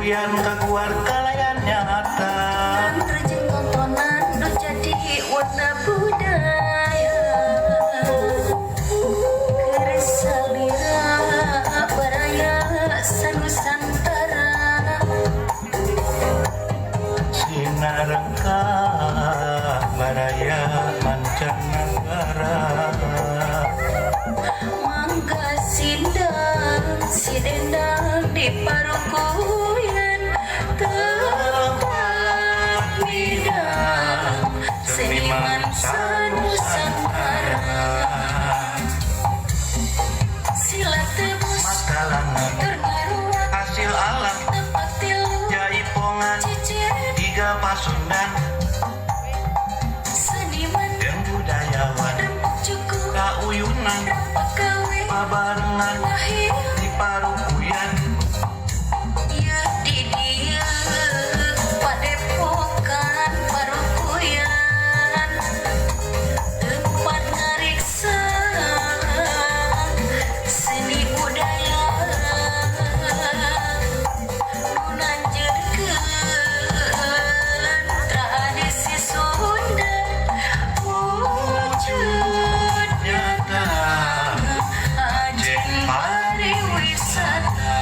Barukuyan kaguar kalayan nyata Rajin tontonan nu jadi warna budaya Keresalira baraya sanusantara Sinarengka baraya mancanegara Mangga sindang sidendang di parukuyan tempat bidang seniman sanusantara silat tebus Matalangan tergaruak hasil alam tempat tilu jaipongan ciciren tiga pasundan seniman dan budayawan rempuk cukup kauyunan rampak gawe pabarengan lahir di parukuyan ya di dia padepokan parukuyan tempat ngariksa seni budaya nu nanjeurkeun tradisi Sunda wujud nyata ajeng pariwisata.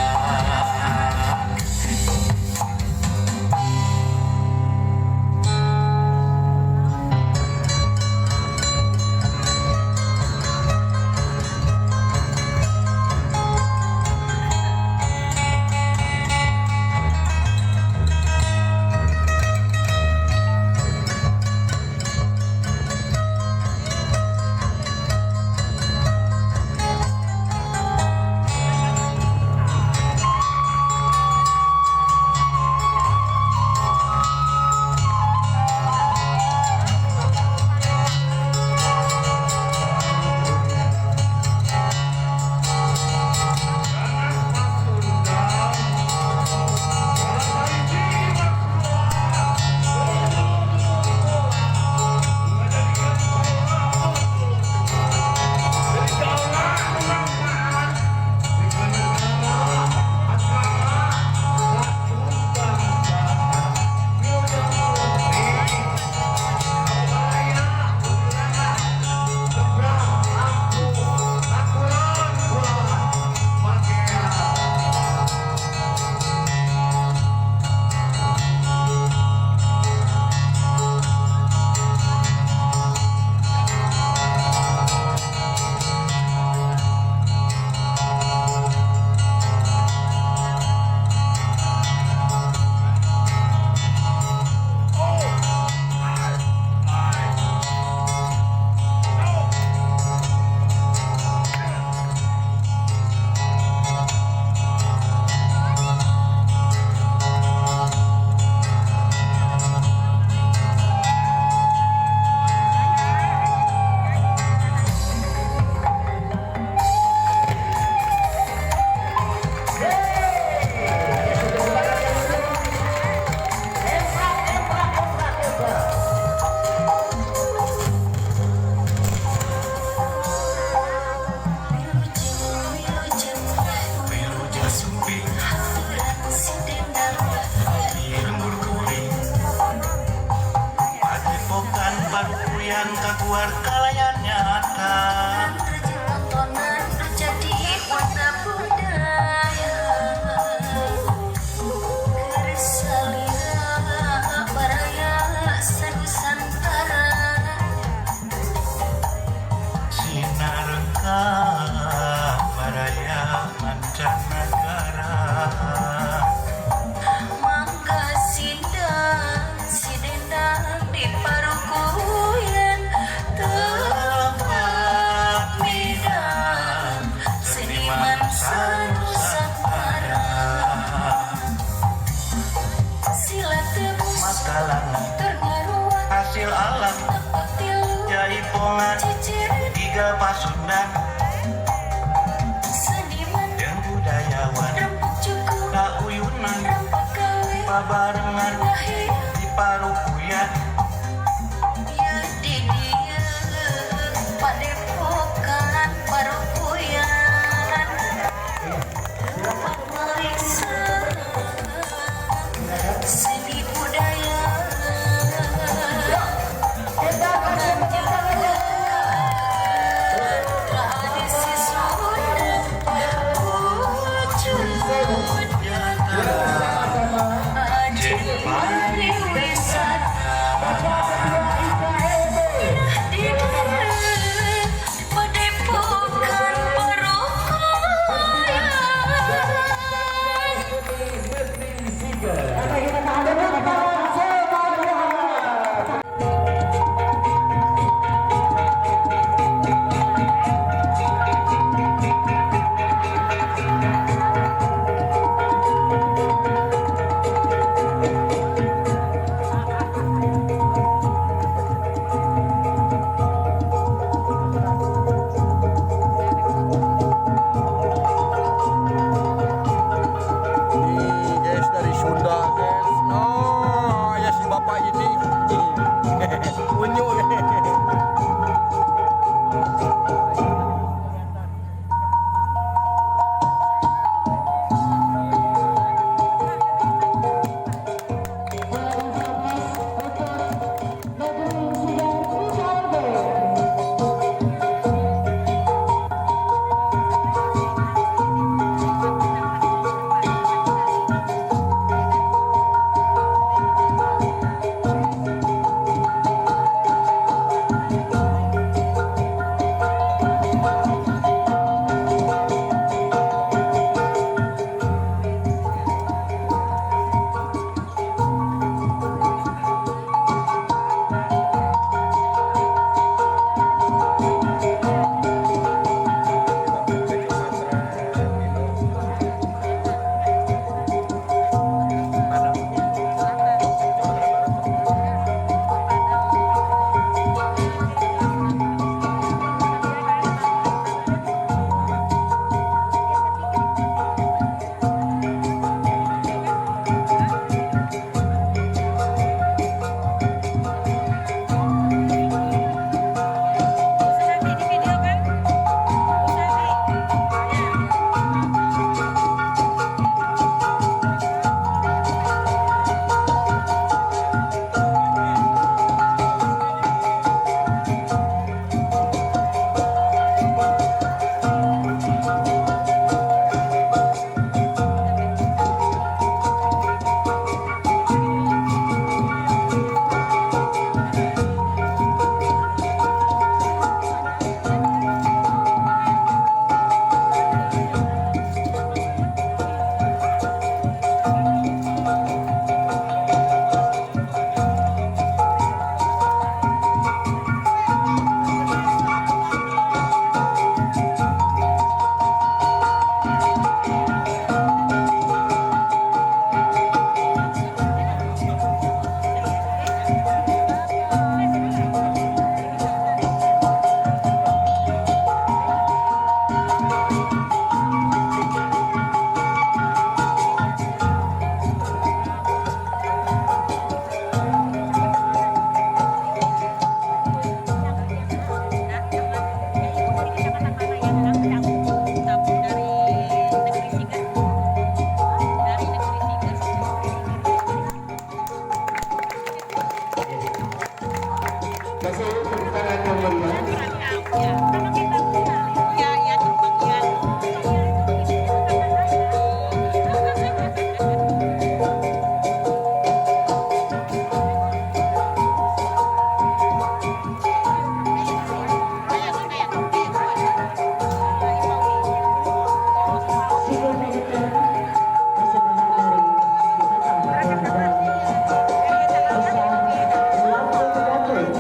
Padepokan Barukuyan kaguar kalayan nyata Rajin tontonan nu jadi warna budaya Keresalira baraya sanusantara Sinarengka baraya mancanegara Mangga sindang sidendang di parukuyan tempat bidang seniman sanusantara silat tebus Matalangan tergaruak hasil alam tempat tilu jaipongan ciciren tiga pasundan seniman dan budayawan rempuk cukup kauyunan rampak gawe pabarengan lahir di parukuyan ya di dia padepokan parukuyan tempat ngariksa Iya.